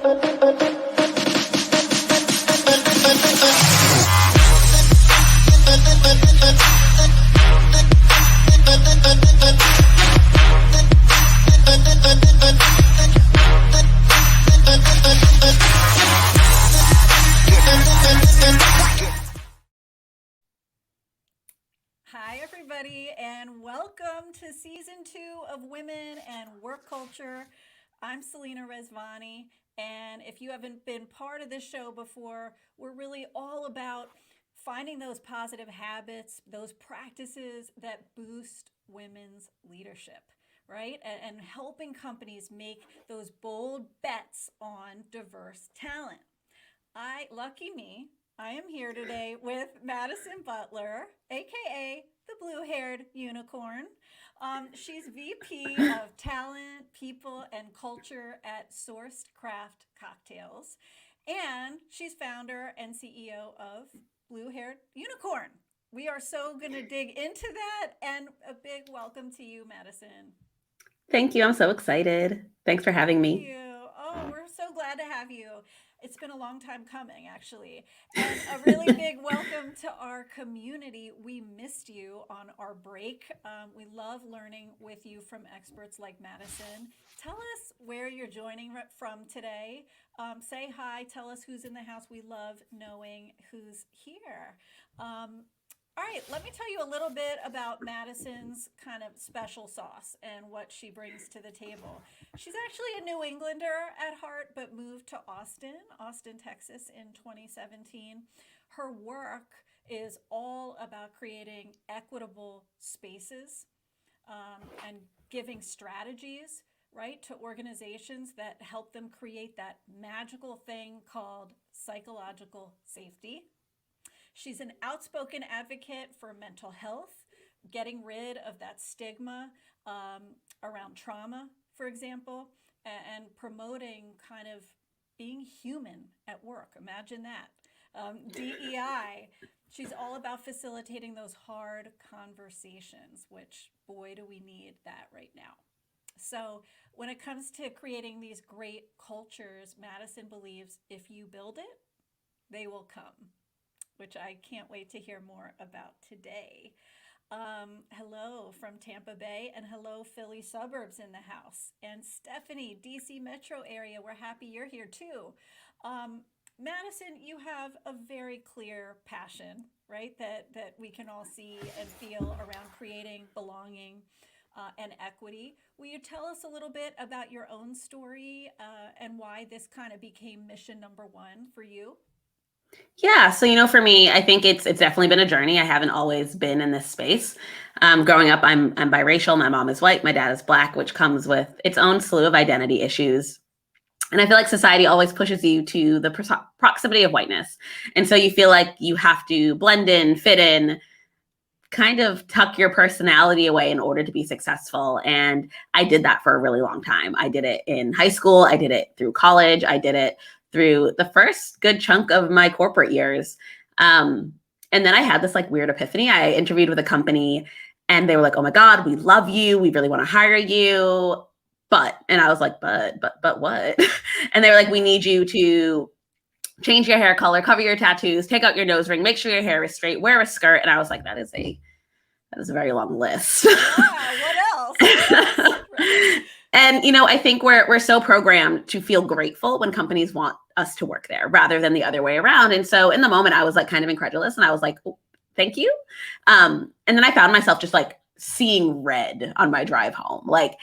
Hi, everybody, and welcome to season 2 of Women and Work Culture. I'm Selena Rezvani, and if you haven't been part of this show before, we're really all about finding those positive habits, those practices that boost women's leadership, right? And helping companies make those bold bets on diverse talent. Lucky me, I am here today with Madison Butler, aka the blue-haired unicorn. She's VP of Talent, People, and Culture at Sourced Craft Cocktails, and she's founder and CEO of Blue-Haired Unicorn. We are so going to dig into that, and a big welcome to you, Madison. Thank you. I'm so excited. Thanks for having me. Thank you. Oh, we're so glad to have you. It's been a long time coming, actually. And a really big welcome to our community. We missed you on our break. We love learning with you from experts like Madison. Tell us where you're joining from today. Say hi. Tell us who's in the house. We love knowing who's here. All right, let me tell you a little bit about Madison's kind of special sauce and what she brings to the table. She's actually a New Englander at heart, but moved to Austin, Texas in 2017. Her work is all about creating equitable spaces and giving strategies, right, to organizations that help them create that magical thing called psychological safety. She's an outspoken advocate for mental health, getting rid of that stigma around trauma, for example, and promoting kind of being human at work. Imagine that. DEI, she's all about facilitating those hard conversations, which, boy, do we need that right now. So when it comes to creating these great cultures, Madison believes if you build it, they will come, which I can't wait to hear more about today. Hello from Tampa Bay, and hello Philly suburbs in the house. And Stephanie, DC metro area, we're happy you're here too. Madison, you have a very clear passion, right, that we can all see and feel around creating belonging and equity. Will you tell us a little bit about your own story and why this kind of became mission number 1 for you? Yeah. So, for me, I think it's definitely been a journey. I haven't always been in this space. Growing up, I'm biracial. My mom is white. My dad is Black, which comes with its own slew of identity issues. And I feel like society always pushes you to the proximity of whiteness. And so you feel like you have to blend in, fit in, kind of tuck your personality away in order to be successful. And I did that for a really long time. I did it in high school. I did it through college. I did it through the first good chunk of my corporate years. And then I had this like weird epiphany. I interviewed with a company and they were like, oh my God, we love you. We really want to hire you. And I was like, but what? And they were like, we need you to change your hair color, cover your tattoos, take out your nose ring, make sure your hair is straight, wear a skirt. And I was like, that is a very long list. Yeah, what else? Right. And, I think we're so programmed to feel grateful when companies want us to work there rather than the other way around. And so in the moment, I was like kind of incredulous and I was like, oh, thank you. And then I found myself just like seeing red on my drive home, like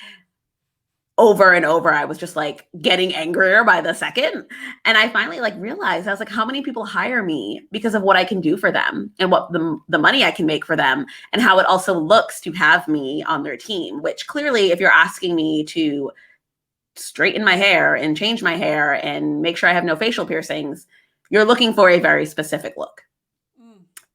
over and over. I was just like getting angrier by the second. And I finally like realized, I was like, how many people hire me because of what I can do for them and what the money I can make for them and how it also looks to have me on their team, which clearly if you're asking me to straighten my hair and change my hair and make sure I have no facial piercings, you're looking for a very specific look.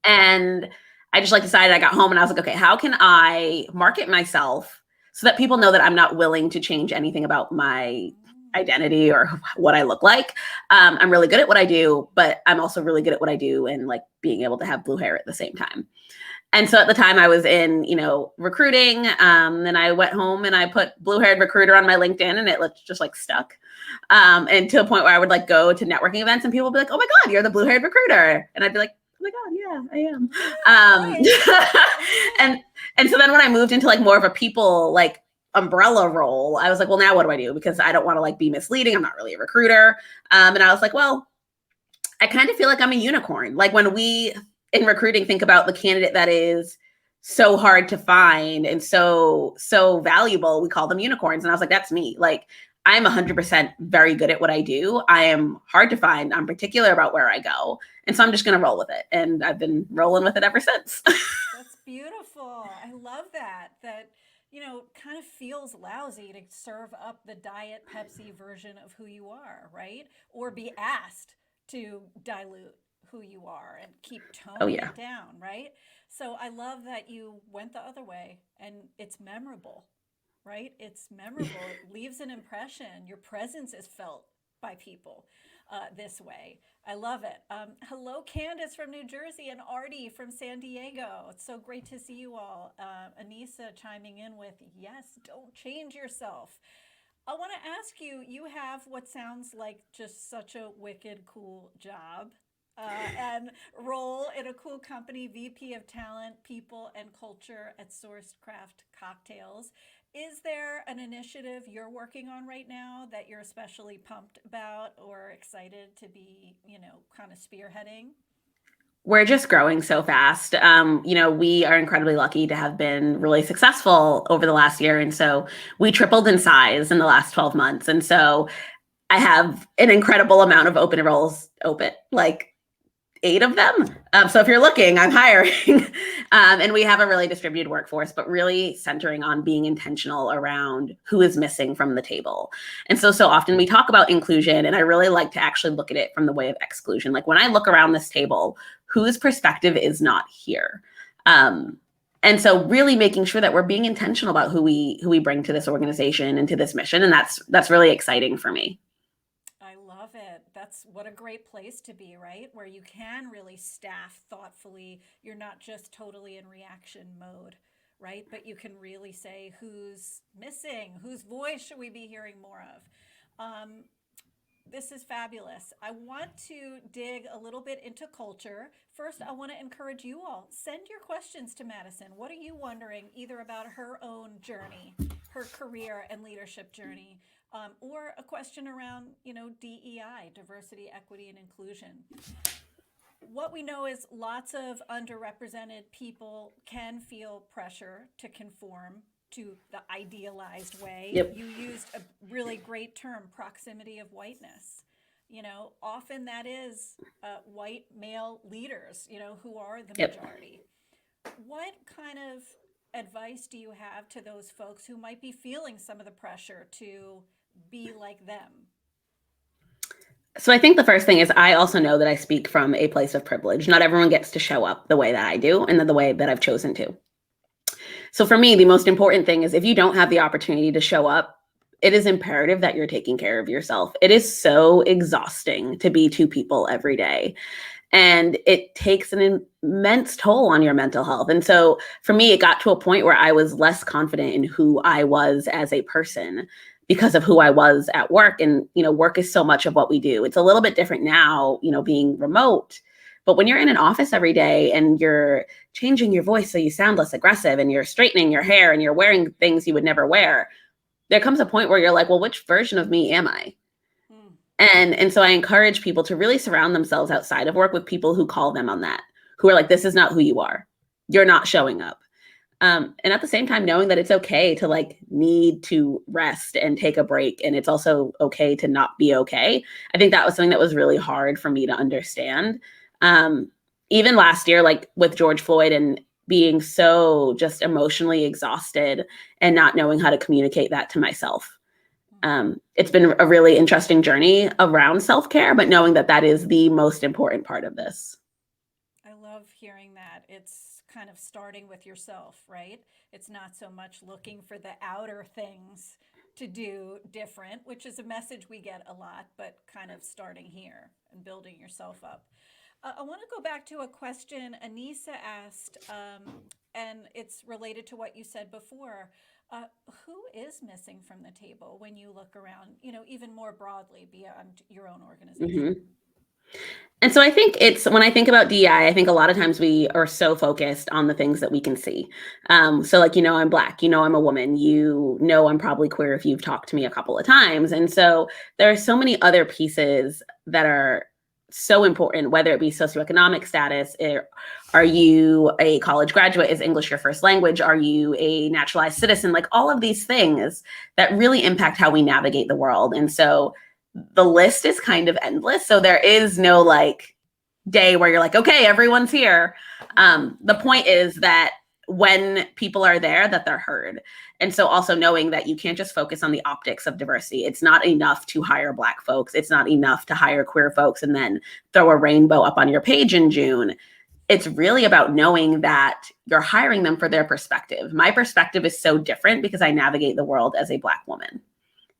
And I just like decided, I got home and I was like, okay, how can I market myself so that people know that I'm not willing to change anything about my identity or what I look like. I'm really good at what I do, but I'm also really good at what I do and like being able to have blue hair at the same time. And so at the time I was in, recruiting. Then I went home and I put blue-haired recruiter on my LinkedIn, and it just like stuck. And to a point where I would like go to networking events and people would be like, "Oh my God, you're the blue-haired recruiter." And I'd be like, "Oh my God, yeah, I am." And and so then when I moved into like more of a people like umbrella role, I was like, well, now what do I do? Because I don't want to like be misleading. I'm not really a recruiter. And I was like, well, I kind of feel like I'm a unicorn. Like when we in recruiting think about the candidate that is so hard to find and so valuable, we call them unicorns. And I was like, that's me. Like I'm 100% very good at what I do. I am hard to find. I'm particular about where I go. And so I'm just going to roll with it. And I've been rolling with it ever since. That's beautiful. I love that. That, kind of feels lousy to serve up the Diet Pepsi version of who you are, right? Or be asked to dilute who you are and keep Oh, toning yeah. it down, right? So I love that you went the other way and it's memorable, right? It's memorable. It leaves an impression. Your presence is felt by people this way. I love it. Hello, Candace from New Jersey and Artie from San Diego. It's so great to see you all. Anissa chiming in with, yes, don't change yourself. I want to ask you, you have what sounds like just such a wicked cool job and role in a cool company, VP of Talent, People, and Culture at Sourced Craft Cocktails. Is there an initiative you're working on right now that you're especially pumped about or excited to be, kind of spearheading? We're just growing so fast. We are incredibly lucky to have been really successful over the last year. And so we tripled in size in the last 12 months. And so I have an incredible amount of open roles open, like 8 of them. So if you're looking, I'm hiring. And we have a really distributed workforce, but really centering on being intentional around who is missing from the table. And so often we talk about inclusion, and I really like to actually look at it from the way of exclusion. Like when I look around this table, whose perspective is not here? And so really making sure that we're being intentional about who we bring to this organization and to this mission. And that's really exciting for me. I love it. That's what a great place to be, right? Where you can really staff thoughtfully. You're not just totally in reaction mode, right? But you can really say who's missing, whose voice should we be hearing more of. This is fabulous. I want to dig a little bit into culture. First, I want to encourage you all. Send your questions to Madison. What are you wondering either about her own journey, her career and leadership journey, or a question around, DEI, diversity, equity, and inclusion? What we know is lots of underrepresented people can feel pressure to conform to the idealized way. Yep. You used a really great term, proximity of whiteness. Often that is white male leaders, who are the Yep. majority. What kind of advice do you have to those folks who might be feeling some of the pressure to be like them? So I think the first thing is I also know that I speak from a place of privilege. Not everyone gets to show up the way that I do and the way that I've chosen to. So for me, the most important thing is if you don't have the opportunity to show up, it is imperative that you're taking care of yourself. It is so exhausting to be two people every day. And it takes an immense toll on your mental health. And so for me, it got to a point where I was less confident in who I was as a person because of who I was at work. And, work is so much of what we do. It's a little bit different now, being remote. But when you're in an office every day and you're changing your voice so you sound less aggressive and you're straightening your hair and you're wearing things you would never wear, there comes a point where you're like, well, which version of me am I? Mm. And so I encourage people to really surround themselves outside of work with people who call them on that, who are like, this is not who you are. You're not showing up. And at the same time, knowing that it's okay to like need to rest and take a break. And it's also okay to not be okay. I think that was something that was really hard for me to understand. Even last year, like with George Floyd and being so just emotionally exhausted and not knowing how to communicate that to myself. It's been a really interesting journey around self-care, but knowing that that is the most important part of this. I love hearing that. It's kind of starting with yourself, right? It's not so much looking for the outer things to do different, which is a message we get a lot, but kind of starting here and building yourself up. I want to go back to a question Anissa asked, and it's related to what you said before. Uh, who is missing from the table when you look around, even more broadly beyond your own organization? Mhm. And so I think it's when I think about DEI, I think a lot of times we are so focused on the things that we can see. So, like, I'm Black, I'm a woman, I'm probably queer if you've talked to me a couple of times. And so there are so many other pieces that are so important, whether it be socioeconomic status. Are you a college graduate? Is English your first language? Are you a naturalized citizen? Like all of these things that really impact how we navigate the world. And so the list is kind of endless. So there is no like day where you're like, okay, everyone's here. The point is that when people are there, that they're heard. And so also knowing that you can't just focus on the optics of diversity. It's not enough to hire Black folks. It's not enough to hire queer folks and then throw a rainbow up on your page in June. It's really about knowing that you're hiring them for their perspective. My perspective is so different because I navigate the world as a Black woman.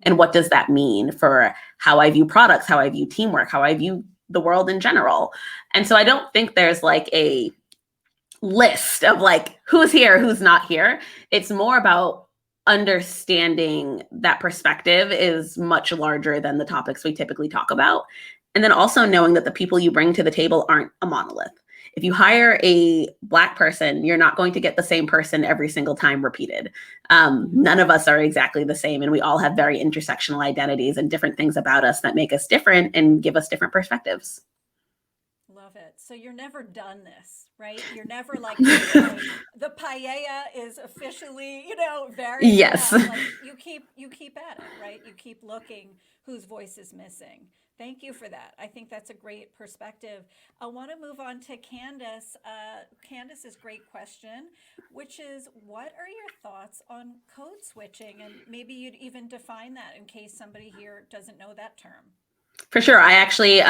And what does that mean for how I view products, how I view teamwork, how I view the world in general? And so I don't think there's like a list of like who's here, who's not here. It's more about understanding that perspective is much larger than the topics we typically talk about. And then also knowing that the people you bring to the table aren't a monolith. If you hire a Black person, you're not going to get the same person every single time repeated. None of us are exactly the same, and we all have very intersectional identities and different things about us that make us different and give us different perspectives. Love it. So you're never done this, right? You're never like, okay, the paella is officially, varying Yes. enough. Like you keep at it, right? You keep looking whose voice is missing. Thank you for that. I think that's a great perspective. I want to move on to Candace. Candace's great question, which is, what are your thoughts on code switching? And maybe you'd even define that in case somebody here doesn't know that term. For sure. I actually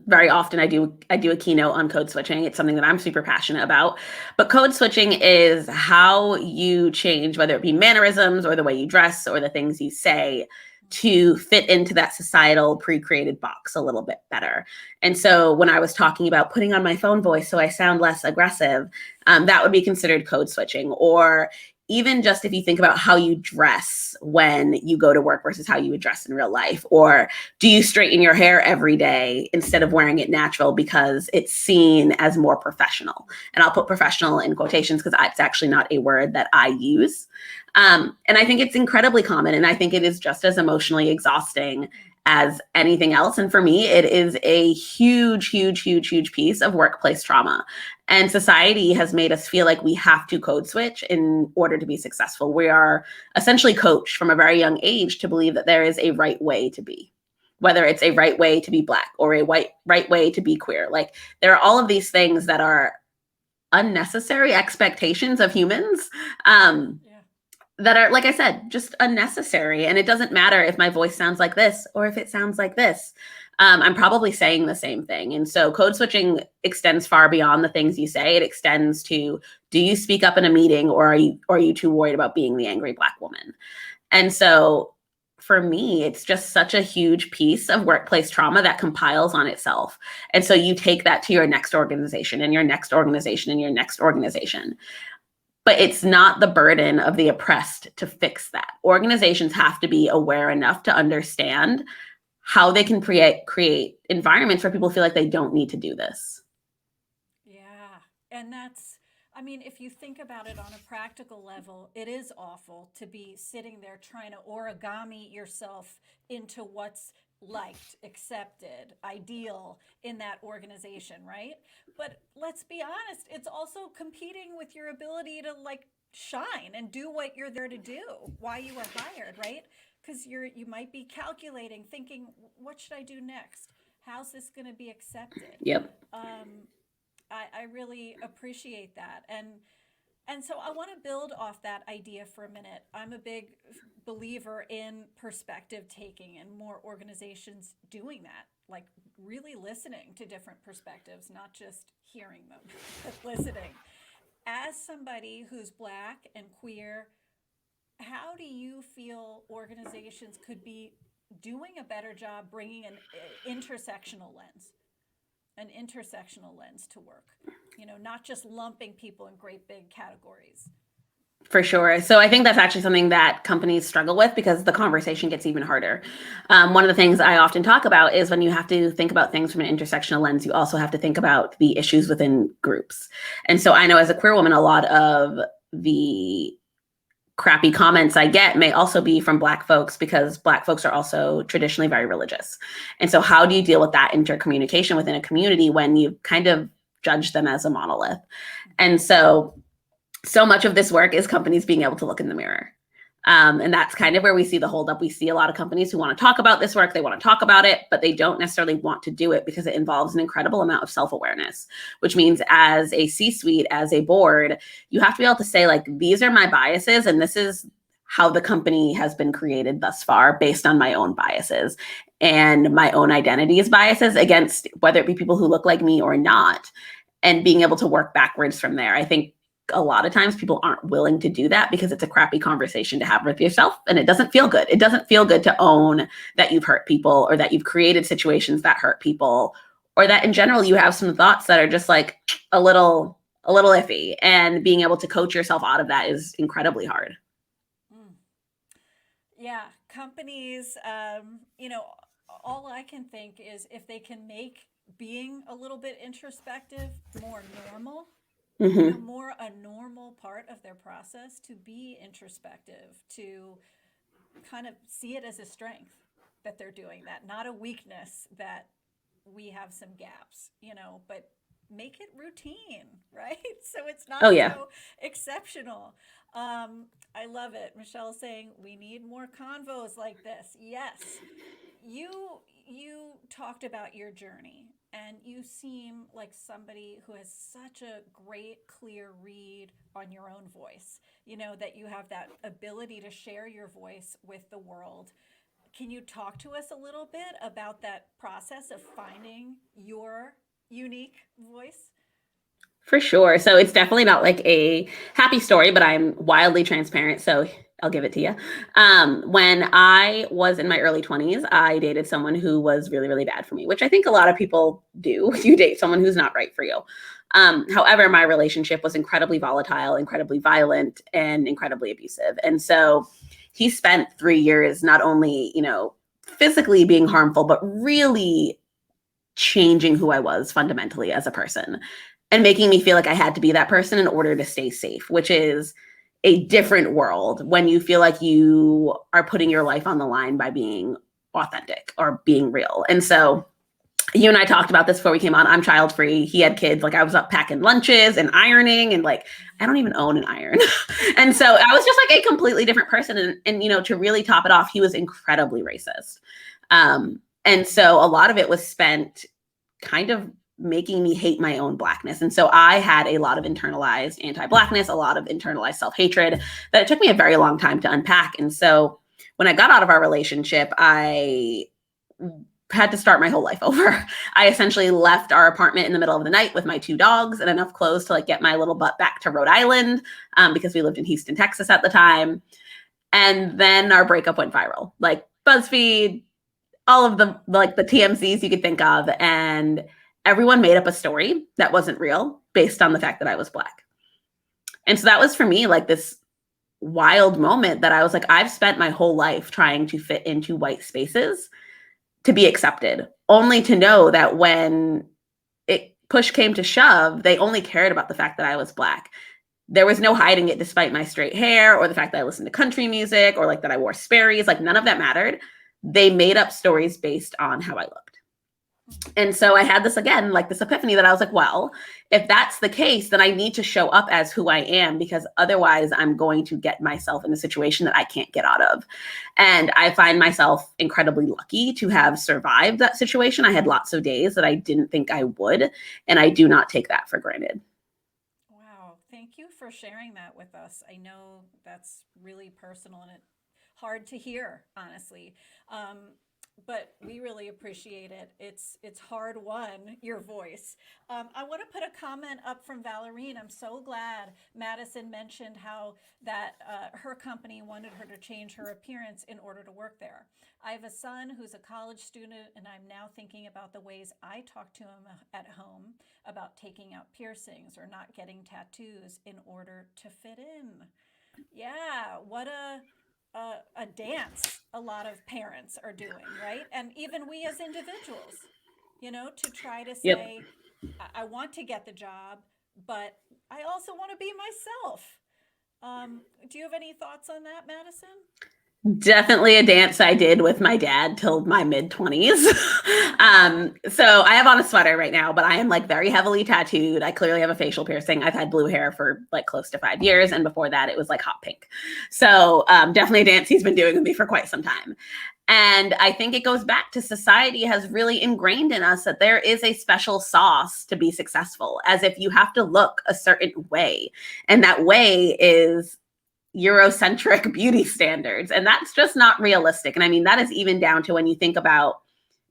very often I do a keynote on code switching. It's something that I'm super passionate about. But code switching is how you change, whether it be mannerisms or the way you dress or the things you say, to fit into that societal pre-created box a little bit better. And so when I was talking about putting on my phone voice so I sound less aggressive, that would be considered code switching. Or even just if you think about how you dress when you go to work versus how you would dress in real life, or do you straighten your hair every day instead of wearing it natural because it's seen as more professional? And I'll put professional in quotations because it's actually not a word that I use. And I think it's incredibly common. And I think it is just as emotionally exhausting as anything else. And for me, it is a huge, huge, huge, huge piece of workplace trauma. And society has made us feel like we have to code switch in order to be successful. We are essentially coached from a very young age to believe that there is a right way to be, whether it's a right way to be Black or a right way to be queer. Like there are all of these things that are unnecessary expectations of humans. Yeah. That are, like I said, just unnecessary. And it doesn't matter if my voice sounds like this or if it sounds like this. I'm probably saying the same thing. And so code switching extends far beyond the things you say. It extends to, do you speak up in a meeting, or are you too worried about being the angry Black woman? And so for me, it's just such a huge piece of workplace trauma that compiles on itself. And so you take that to your next organization and your next organization and your next organization. But it's not the burden of the oppressed to fix that. Organizations have to be aware enough to understand how they can create environments where people feel like they don't need to do this. Yeah. And I mean, if you think about it on a practical level, it is awful to be sitting there trying to origami yourself into what's liked, accepted, ideal in that organization, right? But let's be honest, it's also competing with your ability to like shine and do what you're there to do, why you were hired, right? Because you might be calculating, thinking, what should I do next? How's this going to be accepted? Yep. Um, I really appreciate that. And so I want to build off that idea for a minute. I'm a big believer in perspective taking and more organizations doing that, like really listening to different perspectives, not just hearing them, but listening. As somebody who's Black and queer, how do you feel organizations could be doing a better job bringing an intersectional lens? an intersectional lens to work, not just lumping people in great big categories. For sure. So I think that's actually something that companies struggle with because the conversation gets even harder. One of the things I often talk about is when you have to think about things from an intersectional lens, you also have to think about the issues within groups. And so I know as a queer woman, a lot of the crappy comments I get may also be from Black folks because Black folks are also traditionally very religious. And so how do you deal with that intercommunication within a community when you kind of judge them as a monolith? And so much of this work is companies being able to look in the mirror. And that's kind of where we see the holdup. We see a lot of companies who want to talk about this work, they want to talk about it, but they don't necessarily want to do it because it involves an incredible amount of self-awareness, which means as a C-suite, as a board, you have to be able to say, like, these are my biases, and this is how the company has been created thus far based on my own biases and my own identities biases against whether it be people who look like me or not, and being able to work backwards from there. I think a lot of times people aren't willing to do that because it's a crappy conversation to have with yourself and it doesn't feel good. It doesn't feel good to own that you've hurt people or that you've created situations that hurt people or that in general you have some thoughts that are just like a little iffy, and being able to coach yourself out of that is incredibly hard. Mm. Yeah, companies, all I can think is if they can make being a little bit introspective more normal, Mm-hmm. more a normal part of their process to be introspective, to kind of see it as a strength that they're doing that, not a weakness that we have some gaps, but make it routine, right? So it's Oh not yeah. so exceptional. I love it. Michelle saying we need more convos like this. Yes, you talked about your journey, and you seem like somebody who has such a great clear read on your own voice, that you have that ability to share your voice with the world. Can you talk to us a little bit about that process of finding your unique voice? For sure. So it's definitely not like a happy story, but I'm wildly transparent. So I'll give it to you. When I was in my early 20s, I dated someone who was really, really bad for me, which I think a lot of people do. You date someone who's not right for you. However, my relationship was incredibly volatile, incredibly violent, and incredibly abusive. And so he spent 3 years not only, physically being harmful, but really changing who I was fundamentally as a person and making me feel like I had to be that person in order to stay safe, which is a different world when you feel like you are putting your life on the line by being authentic or being real. And so you and I talked about this before we came on. I'm child free. He had kids. Like I was up packing lunches and ironing, and like I don't even own an iron. And so I was just like a completely different person. And to really top it off, he was incredibly racist. And so a lot of it was spent kind of making me hate my own Blackness. And so I had a lot of internalized anti-Blackness, a lot of internalized self-hatred that it took me a very long time to unpack. And so when I got out of our relationship, I had to start my whole life over. I essentially left our apartment in the middle of the night with my 2 dogs and enough clothes to like get my little butt back to Rhode Island, because we lived in Houston, Texas at the time. And then our breakup went viral, like BuzzFeed, all of the TMCs you could think of. And everyone made up a story that wasn't real based on the fact that I was Black. And so that was for me like this wild moment that I was like, I've spent my whole life trying to fit into white spaces to be accepted, only to know that when push came to shove, they only cared about the fact that I was Black. There was no hiding it despite my straight hair or the fact that I listened to country music or like that I wore Sperry's. Like none of that mattered. They made up stories based on how I looked. And so I had this again, like this epiphany that I was like, well, if that's the case, then I need to show up as who I am, because otherwise I'm going to get myself in a situation that I can't get out of. And I find myself incredibly lucky to have survived that situation. I had lots of days that I didn't think I would, and I do not take that for granted. Wow, thank you for sharing that with us. I know that's really personal and hard to hear, honestly. Um, but we really appreciate it. It's hard won, your voice. I want to put a comment up from Valerine. I'm so glad Madison mentioned how that her company wanted her to change her appearance in order to work there. I have a son who's a college student, and I'm now thinking about the ways I talk to him at home about taking out piercings or not getting tattoos in order to fit in. Yeah, what a dance a lot of parents are doing, right? And even we as individuals, to try to Yep. say, I want to get the job, but I also want to be myself. Do you have any thoughts on that, Madison? Definitely a dance I did with my dad till my mid 20s. So I have on a sweater right now, but I am like very heavily tattooed. I clearly have a facial piercing. I've had blue hair for like close to 5 years. And before that, it was like hot pink. So definitely a dance he's been doing with me for quite some time. And I think it goes back to society has really ingrained in us that there is a special sauce to be successful, as if you have to look a certain way. And that way is Eurocentric beauty standards. And that's just not realistic. And I mean, that is even down to when you think about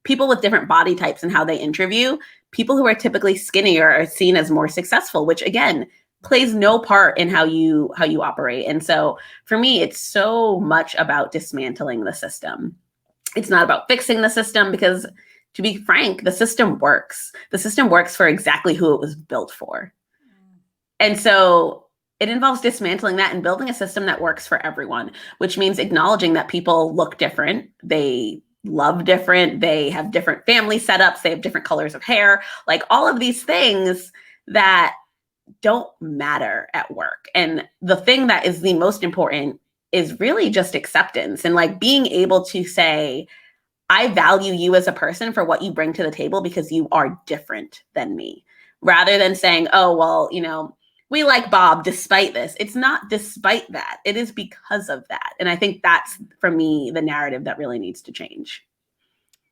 people with different body types and how they interview, people who are typically skinnier are seen as more successful, which again plays no part in how you operate. And so for me, it's so much about dismantling the system. It's not about fixing the system because, to be frank, the system works. The system works for exactly who it was built for. Mm. And so it involves dismantling that and building a system that works for everyone, which means acknowledging that people look different, they love different, they have different family setups, they have different colors of hair, like all of these things that don't matter at work. And the thing that is the most important is really just acceptance and like being able to say, I value you as a person for what you bring to the table because you are different than me, rather than saying, oh, well, we like Bob despite this. It's not despite that. It is because of that. And I think that's, for me, the narrative that really needs to change.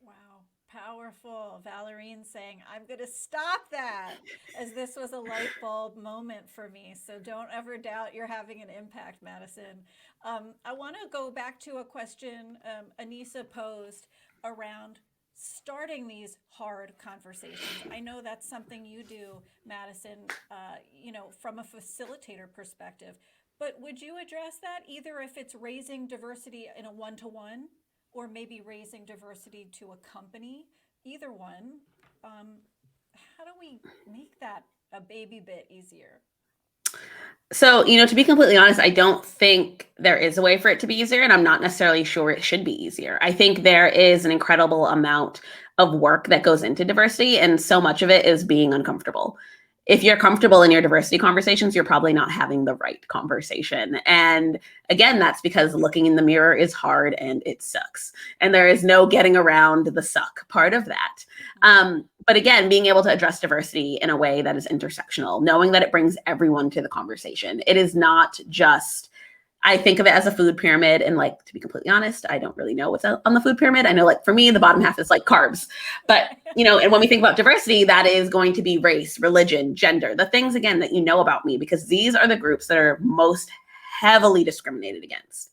Wow, powerful. Valerine's saying, I'm going to stop that, as this was a light bulb moment for me. So don't ever doubt you're having an impact, Madison. I want to go back to a question Anissa posed around starting these hard conversations. I know that's something you do, Madison, from a facilitator perspective. But would you address that either if it's raising diversity in a one to one or maybe raising diversity to a company, either one. Um, how do we make that a baby bit easier? So, to be completely honest, I don't think there is a way for it to be easier, and I'm not necessarily sure it should be easier. I think there is an incredible amount of work that goes into diversity, and so much of it is being uncomfortable. If you're comfortable in your diversity conversations, you're probably not having the right conversation. And again, that's because looking in the mirror is hard and it sucks. And there is no getting around the suck part of that. But again, being able to address diversity in a way that is intersectional, knowing that it brings everyone to the conversation. It is not just, I think of it as a food pyramid. And like, to be completely honest, I don't really know what's on the food pyramid. I know like for me, the bottom half is like carbs. But, and when we think about diversity, that is going to be race, religion, gender, the things, again, that you know about me, because these are the groups that are most heavily discriminated against.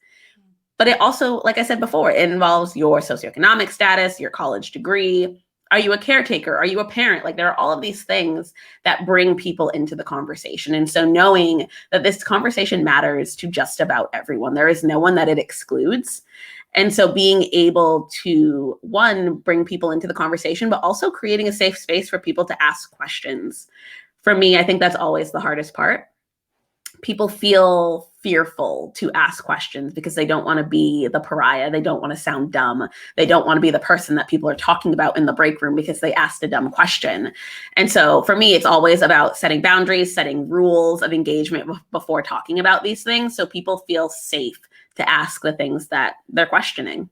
But it also, like I said before, it involves your socioeconomic status, your college degree. Are you a caretaker? Are you a parent? Like there are all of these things that bring people into the conversation. And so knowing that this conversation matters to just about everyone, there is no one that it excludes. And so being able to, one, bring people into the conversation, but also creating a safe space for people to ask questions. For me, I think that's always the hardest part. People feel fearful to ask questions because they don't want to be the pariah. They don't want to sound dumb. They don't want to be the person that people are talking about in the break room because they asked a dumb question. And so for me, it's always about setting boundaries, setting rules of engagement before talking about these things so people feel safe to ask the things that they're questioning.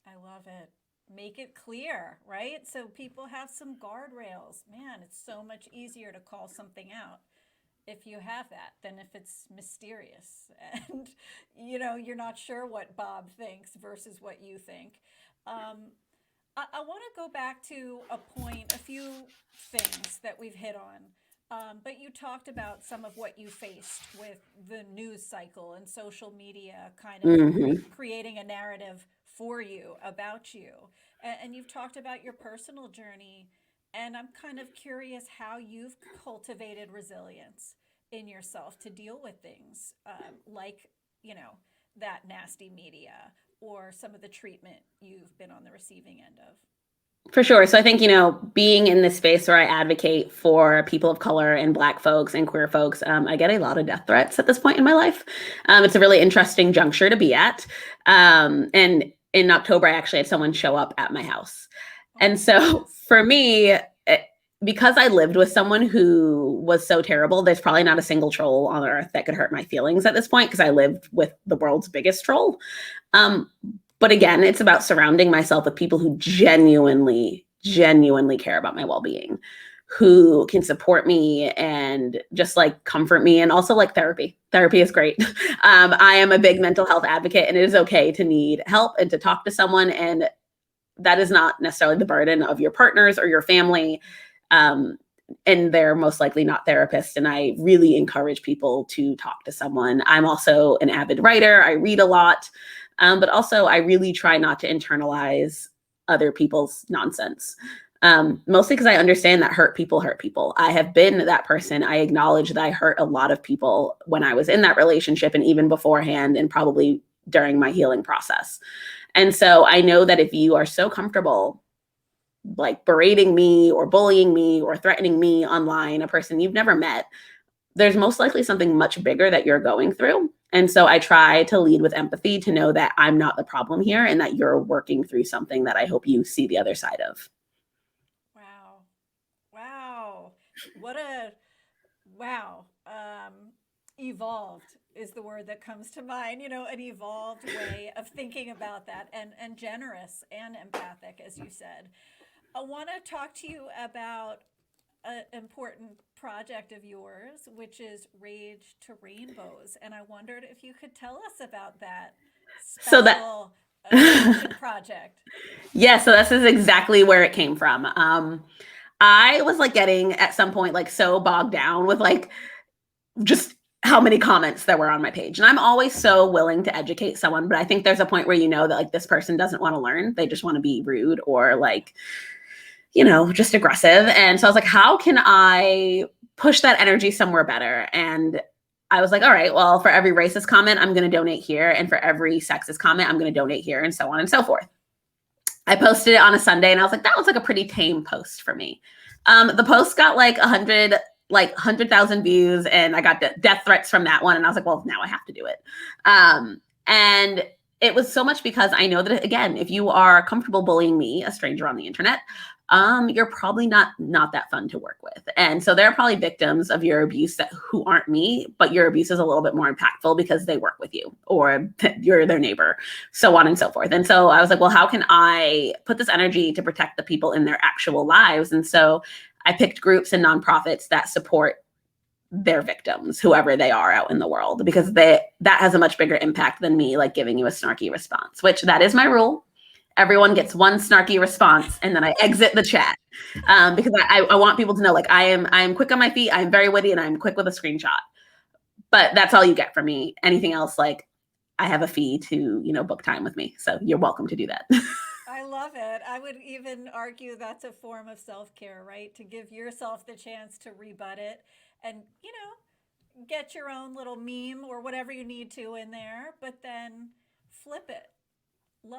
I love it. Make it clear, right? So people have some guardrails. Man, it's so much easier to call something out if you have that than if it's mysterious and you're not sure what Bob thinks versus what you think. I want to go back to a few things that we've hit on. But you talked about some of what you faced with the news cycle and social media kind of Mm-hmm. creating a narrative for you, about you. And you've talked about your personal journey. And I'm kind of curious how you've cultivated resilience in yourself to deal with things like, you know, that nasty media or some of the treatment you've been on the receiving end of. For sure. So I think, being in this space where I advocate for people of color and Black folks and queer folks, I get a lot of death threats at this point in my life. It's a really interesting juncture to be at. And in October, I actually had someone show up at my house. Oh And my so goodness. for me, because I lived with someone who was so terrible, there's probably not a single troll on earth that could hurt my feelings at this point because I lived with the world's biggest troll. Um, but again, it's about surrounding myself with people who genuinely care about my well-being, who can support me and just like comfort me, and also like therapy. Therapy is great. I am a big mental health advocate, and it is okay to need help and to talk to someone. And that is not necessarily the burden of your partners or your family. Um, and they're most likely not therapists. And I really encourage people to talk to someone. I'm also an avid writer. I read a lot. But also, I really try not to internalize other people's nonsense. Mostly because I understand that hurt people hurt people. I have been that person. I acknowledge that I hurt a lot of people when I was in that relationship and even beforehand, and probably during my healing process. And so I know that if you are so comfortable like berating me or bullying me or threatening me online, a person you've never met, there's most likely something much bigger that you're going through. And so I try to lead with empathy to know that I'm not the problem here and that you're working through something that I hope you see the other side of. Wow. Wow. What a wow. Evolved is the word that comes to mind, an evolved way of thinking about that, and generous and empathic, as you said. I want to talk to you about an important project of yours, which is Rage to Rainbows. And I wondered if you could tell us about that So that special passion project. yeah, so this is exactly where it came from. I was like getting at some point like so bogged down with like just how many comments there were on my page. And I'm always so willing to educate someone, but I think there's a point where you know that like this person doesn't want to learn. They just want to be rude or like, just aggressive. And so I was like, how can I push that energy somewhere better? And I was like, all right, well, for every racist comment, I'm going to donate here. And for every sexist comment, I'm going to donate here, and so on and so forth. I posted it on a Sunday, and I was like, that was like a pretty tame post for me. The post got like 100,000 views, and I got death threats from that one. And I was like, well, now I have to do it. And it was so much because I know that, again, if you are comfortable bullying me, a stranger on the internet, you're probably not that fun to work with. And so there are probably victims of your abuse who aren't me, but your abuse is a little bit more impactful because they work with you or you're their neighbor, so on and so forth. And so I was like, well, how can I put this energy to protect the people in their actual lives? And so I picked groups and nonprofits that support their victims, whoever they are out in the world, because that has a much bigger impact than me like giving you a snarky response, which that is my rule. Everyone gets one snarky response and then I exit the chat, because I want people to know like I am quick on my feet, I'm very witty, and I'm quick with a screenshot. But that's all you get from me. Anything else, like I have a fee to book time with me, so you're welcome to do that. I love it. I would even argue that's a form of self care, right? To give yourself the chance to rebut it and, get your own little meme or whatever you need to in there, but then flip it.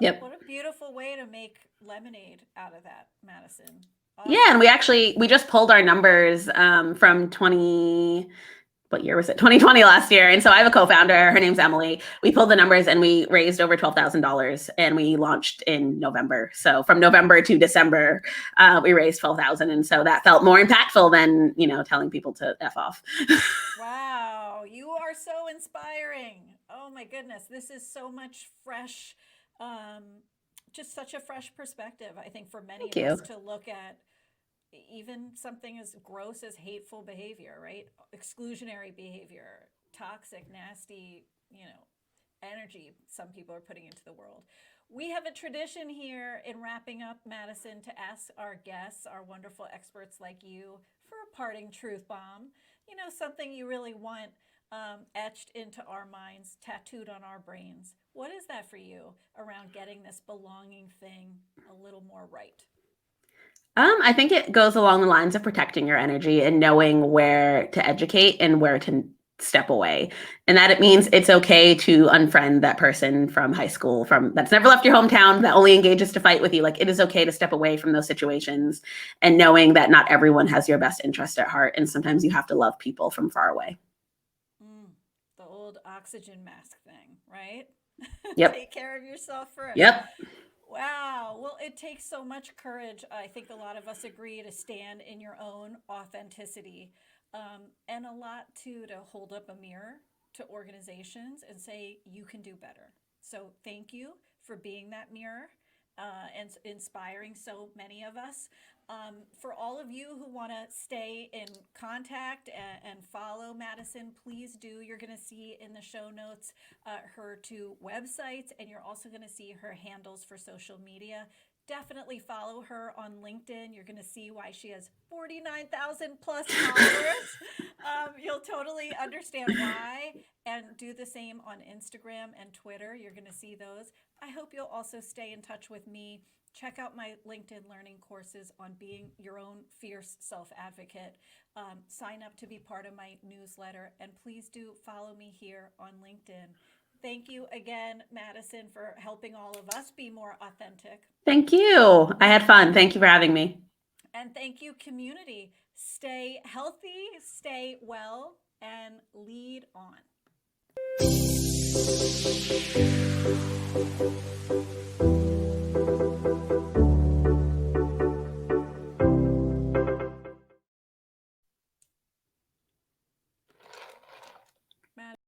Yep. What a beautiful way to make lemonade out of that, Madison. Yeah, and Awesome. we just pulled our numbers from 20, what year was it? 2020 last year. And so I have a co-founder. Her name's Emily. We pulled the numbers and we raised over $12,000, and we launched in November. So from November to December, we raised 12,000. And so that felt more impactful than, telling people to F off. Wow, you are so inspiring. Oh my goodness, this is so much fresh, um, just such a fresh perspective, I think, for many Thank of us you. to look at even something as gross as hateful behavior, right? Exclusionary behavior, toxic, nasty, energy some people are putting into the world. We have a tradition here in wrapping up, Madison, to ask our guests, our wonderful experts like you, for a parting truth bomb. Something you really want etched into our minds, tattooed on our brains. What is that for you around getting this belonging thing a little more right? I think it goes along the lines of protecting your energy and knowing where to educate and where to step away. And that it means it's okay to unfriend that person from high school, from that's never left your hometown, that only engages to fight with you. Like it is okay to step away from those situations and knowing that not everyone has your best interest at heart. And sometimes you have to love people from far away. Mm, the old oxygen mask thing, right? Yep. Take care of yourself first. Yep. Wow. Well, it takes so much courage. I think a lot of us agree to stand in your own authenticity, and a lot too to hold up a mirror to organizations and say, you can do better. So thank you for being that mirror and inspiring so many of us. For all of you who want to stay in contact and follow Madison, please do. You're going to see in the show notes her two websites, and you're also going to see her handles for social media. Definitely follow her on LinkedIn. You're going to see why she has 49,000 plus followers. You'll totally understand why, and do the same on Instagram and Twitter. You're going to see those. I hope you'll also stay in touch with me. Check out my LinkedIn learning courses on being your own fierce self-advocate. Sign up to be part of my newsletter, and please do follow me here on LinkedIn. Thank you again, Madison, for helping all of us be more authentic. Thank you. I had fun. Thank you for having me. And thank you, community. Stay healthy, stay well, and lead on.